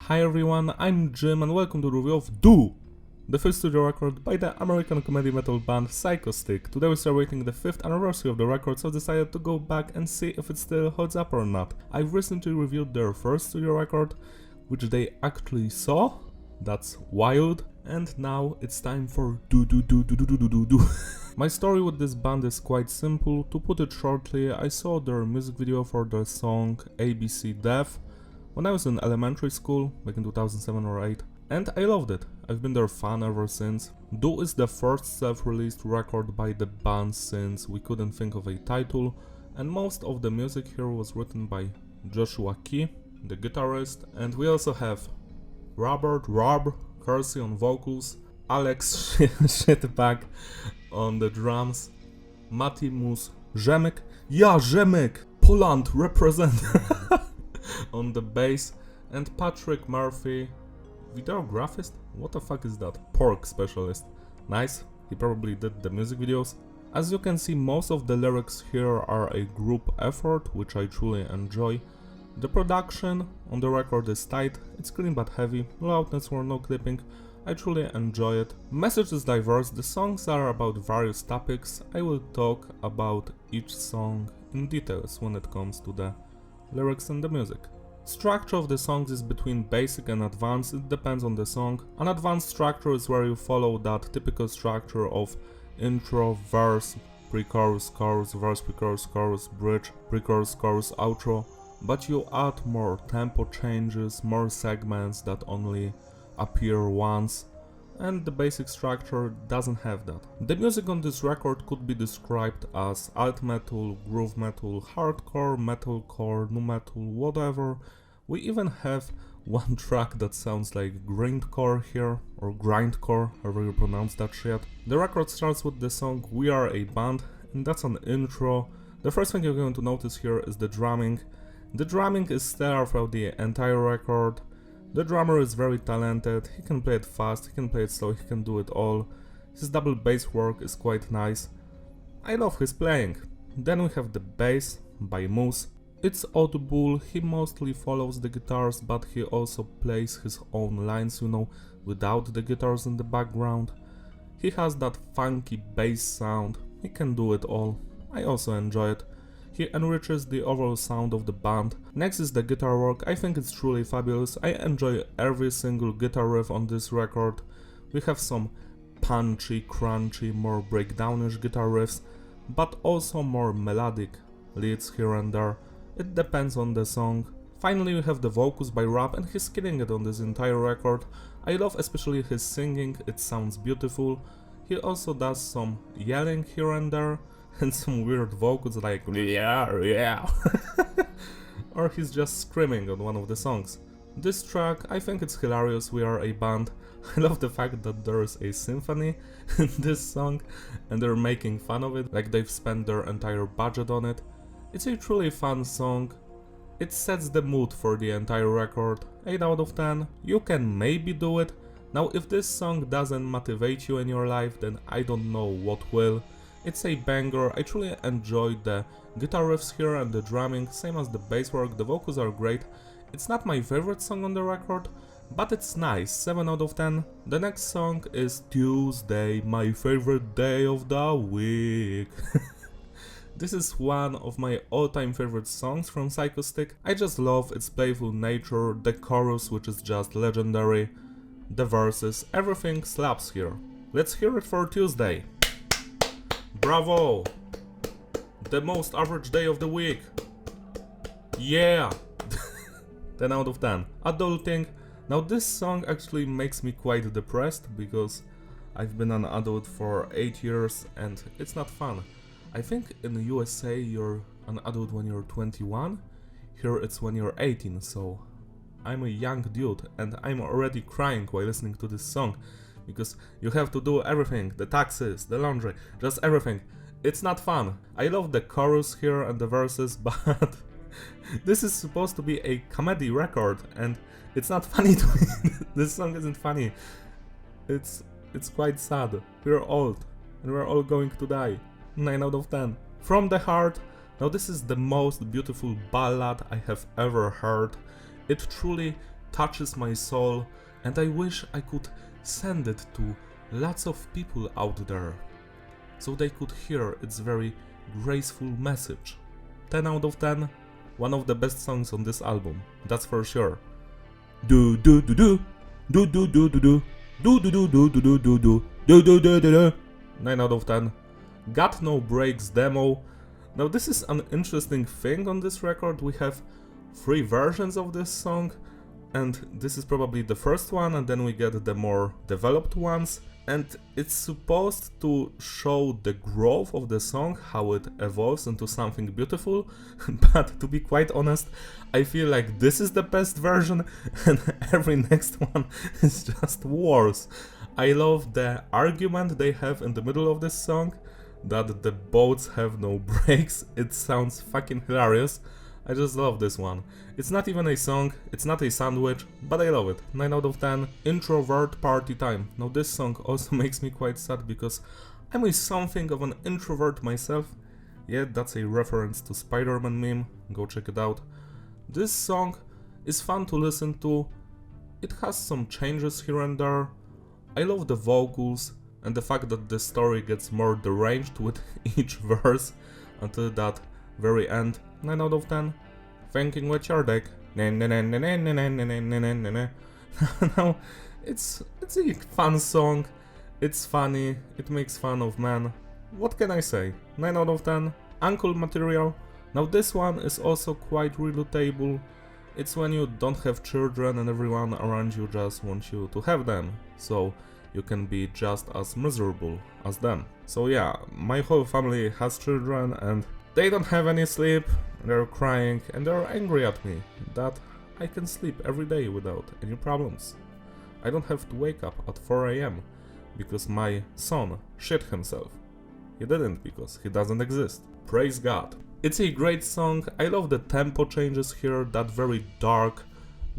Hi everyone, I'm Jim and welcome to the review of Do, the first studio record by the American comedy metal band Psychostick. Today we're celebrating the 5th anniversary of the record, so I decided to go back and see if it still holds up or not. I've recently reviewed their first studio record, which they actually saw. That's wild. And now it's time for Do. My story with this band is quite simple. To put it shortly, I saw their music video for their song ABC Death when I was in elementary school, back in 2007 or 8, and I loved it. I've been their fan ever since. Do is the first self-released record by the band since we couldn't think of a title, and most of the music here was written by Joshua Key, the guitarist, and we also have Rob Kersey on vocals, Alex Shitbag on the drums, Matimus Rzemek, Rzemek, Poland represent on the bass, and Patrick Murphy, videographist? What the fuck is that? Pork specialist. Nice, he probably did the music videos. As you can see, most of the lyrics here are a group effort, which I truly enjoy. The production on the record is tight, it's clean but heavy, loudness or no clipping. I truly enjoy it. Message is diverse, the songs are about various topics. I will talk about each song in details when it comes to the lyrics and the music. Structure of the songs is between basic and advanced, it depends on the song. An advanced structure is where you follow that typical structure of intro, verse, pre-chorus, chorus, verse, pre-chorus, chorus, bridge, pre-chorus, chorus, outro, but you add more tempo changes, more segments that only appear once, and the basic structure doesn't have that. The music on this record could be described as alt metal, groove metal, hardcore, metalcore, nu metal, whatever. We even have one track that sounds like grindcore here, or grindcore, however you pronounce that shit. The record starts with the song We Are a Band, and that's an intro. The first thing you're going to notice here is the drumming. The drumming is stellar throughout the entire record. The drummer is very talented, he can play it fast, he can play it slow, he can do it all. His double bass work is quite nice. I love his playing. Then we have the bass by Moose. It's audible, he mostly follows the guitars, but he also plays his own lines, without the guitars in the background. He has that funky bass sound, he can do it all. I also enjoy it. He enriches the overall sound of the band. Next is the guitar work. I think it's truly fabulous. I enjoy every single guitar riff on this record. We have some punchy, crunchy, more breakdownish guitar riffs, but also more melodic leads here and there. It depends on the song. Finally we have the vocals by Rob, and he's killing it on this entire record. I love especially his singing, it sounds beautiful. He also does some yelling here and there, and some weird vocals like yeah or he's just screaming on one of the songs. This track, I think it's hilarious, We Are a Band. I love the fact that there is a symphony in this song and they're making fun of it, like they've spent their entire budget on it. It's a truly fun song. It sets the mood for the entire record. 8 out of 10. You can maybe do it. Now if this song doesn't motivate you in your life, then I don't know what will. It's a banger, I truly enjoyed the guitar riffs here and the drumming, same as the bass work, the vocals are great. It's not my favorite song on the record, but it's nice, 7 out of 10. The next song is Tuesday, my favorite day of the week. This is one of my all-time favorite songs from Psychostick. I just love its playful nature, the chorus which is just legendary, the verses, everything slaps here. Let's hear it for Tuesday. Bravo! The most average day of the week. Yeah! 10 out of 10. Adulting. Now this song actually makes me quite depressed because I've been an adult for 8 years and it's not fun. I think in the USA you're an adult when you're 21, here it's when you're 18, so I'm a young dude and I'm already crying while listening to this song. Because you have to do everything, the taxes, the laundry, just everything. It's not fun. I love the chorus here and the verses, but this is supposed to be a comedy record and it's not funny to me. This song isn't funny. It's quite sad. We're old and we're all going to die. 9 out of 10. From the Heart. Now this is the most beautiful ballad I have ever heard. It truly touches my soul, and I wish I could send it to lots of people out there, so they could hear its very graceful message. 10 out of 10, one of the best songs on this album, that's for sure. Do do do do, do do do do do, do do do do do do do do do do do do. 9 out of 10. Got No Breaks demo. Now this is an interesting thing on this record. We have 3 versions of this song, and this is probably the first one, and then we get the more developed ones, and it's supposed to show the growth of the song, how it evolves into something beautiful. But to be quite honest, I feel like this is the best version and every next one is just worse. I love the argument they have in the middle of this song, that the boats have no brakes. It sounds fucking hilarious. I just love this one. It's not even a song, it's not a sandwich, but I love it. 9 out of 10. Introvert Party Time. Now this song also makes me quite sad because I'm a something of an introvert myself. Yeah, that's a reference to Spider-Man meme, go check it out. This song is fun to listen to. It has some changes here and there. I love the vocals and the fact that the story gets more deranged with each verse until that very end. 9 out of 10. Thinking with your deck. Now, it's a fun song. It's funny. It makes fun of man. What can I say? 9 out of 10. Uncle material. Now this one is also quite relatable. It's when you don't have children and everyone around you just wants you to have them, so you can be just as miserable as them. So yeah, my whole family has children and they don't have any sleep, they're crying and they're angry at me that I can sleep every day without any problems. I don't have to wake up at 4 AM because my son shit himself. He didn't because he doesn't exist. Praise God. It's a great song. I love the tempo changes here, that very dark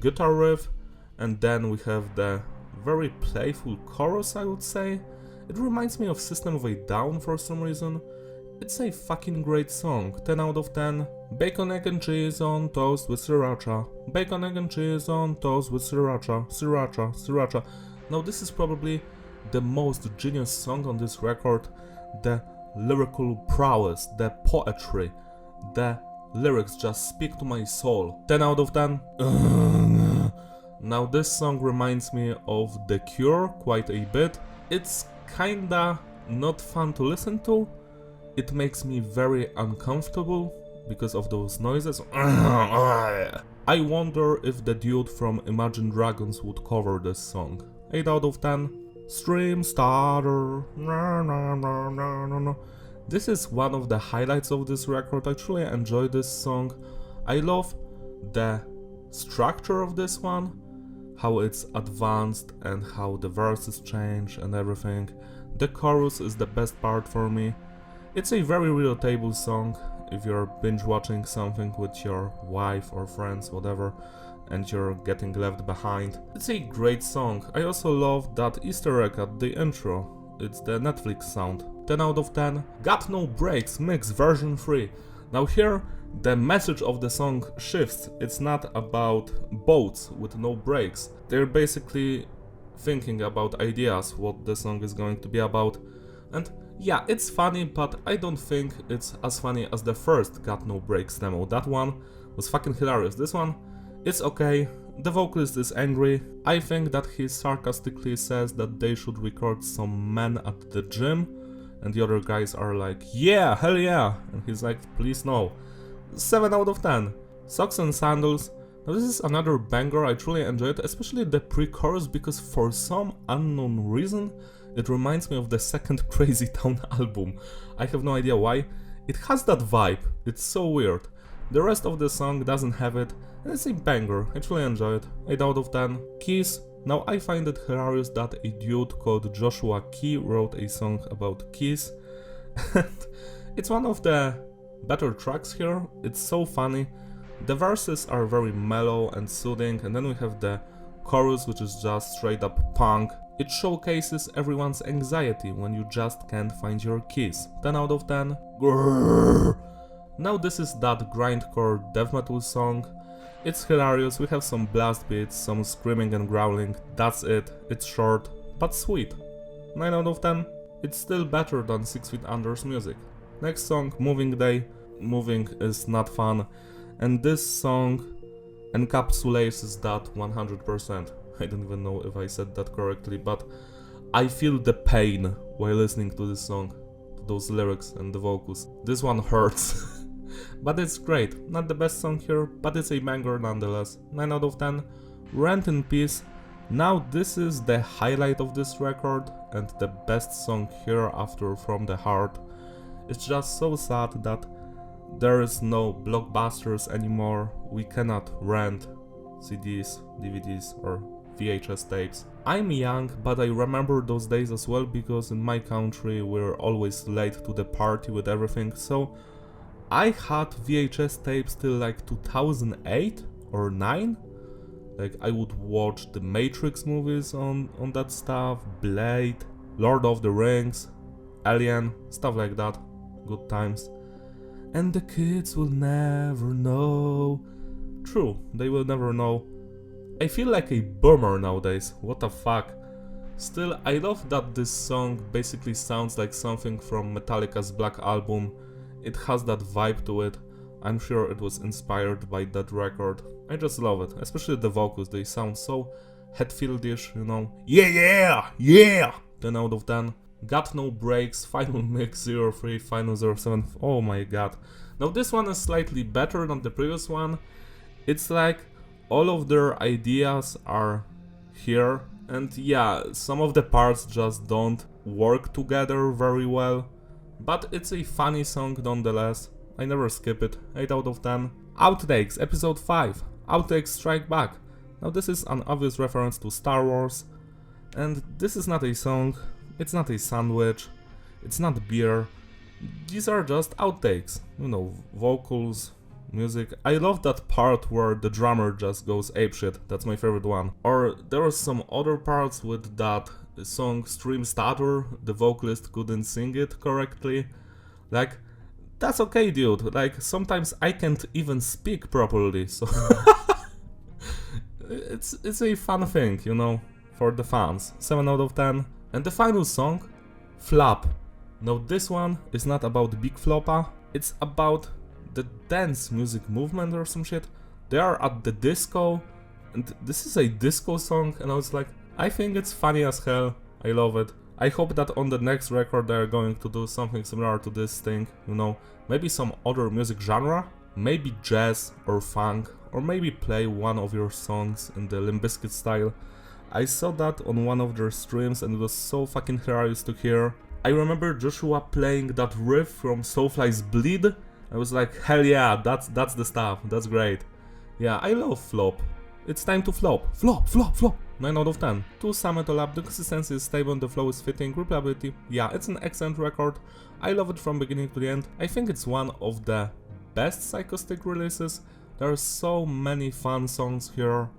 guitar riff, and then we have the very playful chorus, I would say. It reminds me of System of a Down for some reason. It's a fucking great song. 10 out of 10. Bacon, egg and cheese on toast with sriracha. Bacon, egg and cheese on toast with sriracha. Sriracha, sriracha. Now this is probably the most genius song on this record. The lyrical prowess, the poetry, the lyrics just speak to my soul. 10 out of 10. Now this song reminds me of The Cure quite a bit. It's kinda not fun to listen to. It makes me very uncomfortable because of those noises. I wonder if the dude from Imagine Dragons would cover this song. 8 out of 10. Stream starter. This is one of the highlights of this record. I truly enjoy this song. I love the structure of this one, how it's advanced and how the verses change and everything. The chorus is the best part for me. It's a very relatable song if you're binge watching something with your wife or friends, whatever, and you're getting left behind. It's a great song. I also love that Easter egg at the intro. It's the Netflix sound. 10 out of 10. Got No Breaks Mix version 3. Now here the message of the song shifts. It's not about boats with no brakes. They're basically thinking about ideas, what the song is going to be about. And yeah, it's funny, but I don't think it's as funny as the first Got No Breaks demo. That one was fucking hilarious. This one, it's okay. The vocalist is angry. I think that he sarcastically says that they should record some men at the gym, and the other guys are like, yeah, hell yeah, and he's like, please no. 7 out of 10. Socks and Sandals. Now this is another banger. I truly enjoy it, especially the pre-chorus, because for some unknown reason it reminds me of the second Crazy Town album. I have no idea why. It has that vibe. It's so weird. The rest of the song doesn't have it, and it's a banger. I truly enjoy it. 8 out of 10. Keys. Now I find it hilarious that a dude called Joshua Key wrote a song about keys. And it's one of the better tracks here. It's so funny. The verses are very mellow and soothing, and then we have the chorus, which is just straight up punk. It showcases everyone's anxiety when you just can't find your keys. 10 out of 10. Grrr. Now this is that grindcore death metal song. It's hilarious, we have some blast beats, some screaming and growling, that's it. It's short, but sweet. 9 out of 10. It's still better than 6 Feet Under's music. Next song, Moving Day. Moving is not fun, and this song encapsulates that 100%. I don't even know if I said that correctly, but I feel the pain while listening to this song, those lyrics and the vocals. This one hurts, but it's great. Not the best song here, but it's a banger nonetheless. 9 out of 10. Rent in Peace. Now this is the highlight of this record and the best song here after From the Heart. It's just so sad that there is no blockbusters anymore. We cannot rent CDs, DVDs or VHS tapes. I'm young, but I remember those days as well because in my country we're always late to the party with everything. So I had VHS tapes till like 2008 or 9. Like I would watch the Matrix movies on that stuff, Blade, Lord of the Rings, Alien, stuff like that. Good times. And the kids will never know. True, they will never know. I feel like a boomer nowadays, what the fuck. Still, I love that this song basically sounds like something from Metallica's Black Album. It has that vibe to it. I'm sure it was inspired by that record. I just love it, especially the vocals, they sound so Hetfieldish, you know. Yeah! 10 out of 10. Got No Breaks, Final Mix 03, Final 07, oh my god. Now this one is slightly better than the previous one. It's like all of their ideas are here, and yeah, some of the parts just don't work together very well. But it's a funny song nonetheless. I never skip it. 8 out of 10. Outtakes, episode 5. Outtakes Strike Back. Now this is an obvious reference to Star Wars. And this is not a song, it's not a sandwich, it's not beer. These are just outtakes. You know, vocals, music. I love that part where the drummer just goes apeshit. That's my favorite one. Or there are some other parts with that song Stream Stutter. The vocalist couldn't sing it correctly. Like, that's okay, dude. Like, sometimes I can't even speak properly, so it's a fun thing, you know, for the fans. 7 out of 10. And the final song, Flop. Now this one is not about Big Floppa, it's about the dance music movement or some shit. They are at the disco, and this is a disco song, and I was like, I think it's funny as hell, I love it. I hope that on the next record they are going to do something similar to this thing, you know, maybe some other music genre, maybe jazz or funk, or maybe play one of your songs in the Limp Bizkit style. I saw that on one of their streams and it was so fucking hilarious to hear. I remember Joshua playing that riff from Soulfly's Bleed. I was like, hell yeah, that's the stuff, that's great. Yeah, I love Flop. It's time to flop. Flop, flop, flop. 9 out of 10. To sum it all up, the consistency is stable and the flow is fitting. Replayability, yeah, it's an excellent record. I love it from beginning to the end. I think it's one of the best Psychostick releases. There are so many fun songs here,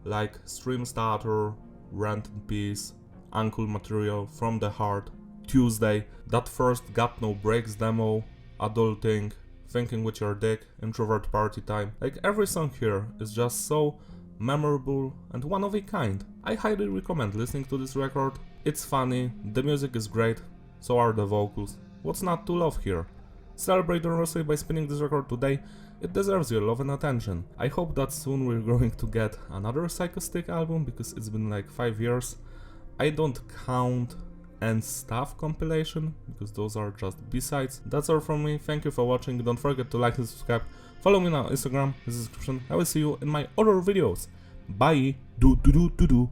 like Stream Starter, Rent in Peace, Uncle Material, From the Heart, Tuesday, that first Got No Breaks demo, Adulting, Thinking With Your Dick, Introvert Party Time. Like, every song here is just so memorable and one of a kind. I highly recommend listening to this record. It's funny, the music is great, so are the vocals. What's not to love here? Celebrate your anniversary by spinning this record today. It deserves your love and attention. I hope that soon we're going to get another Psychostick album, because it's been like 5 years. I don't count and Stuff compilation, because those are just B-sides. That's all from me, thank you for watching, don't forget to like and subscribe, follow me on Instagram in the description. I will see you in my other videos. Bye! Do do do do do.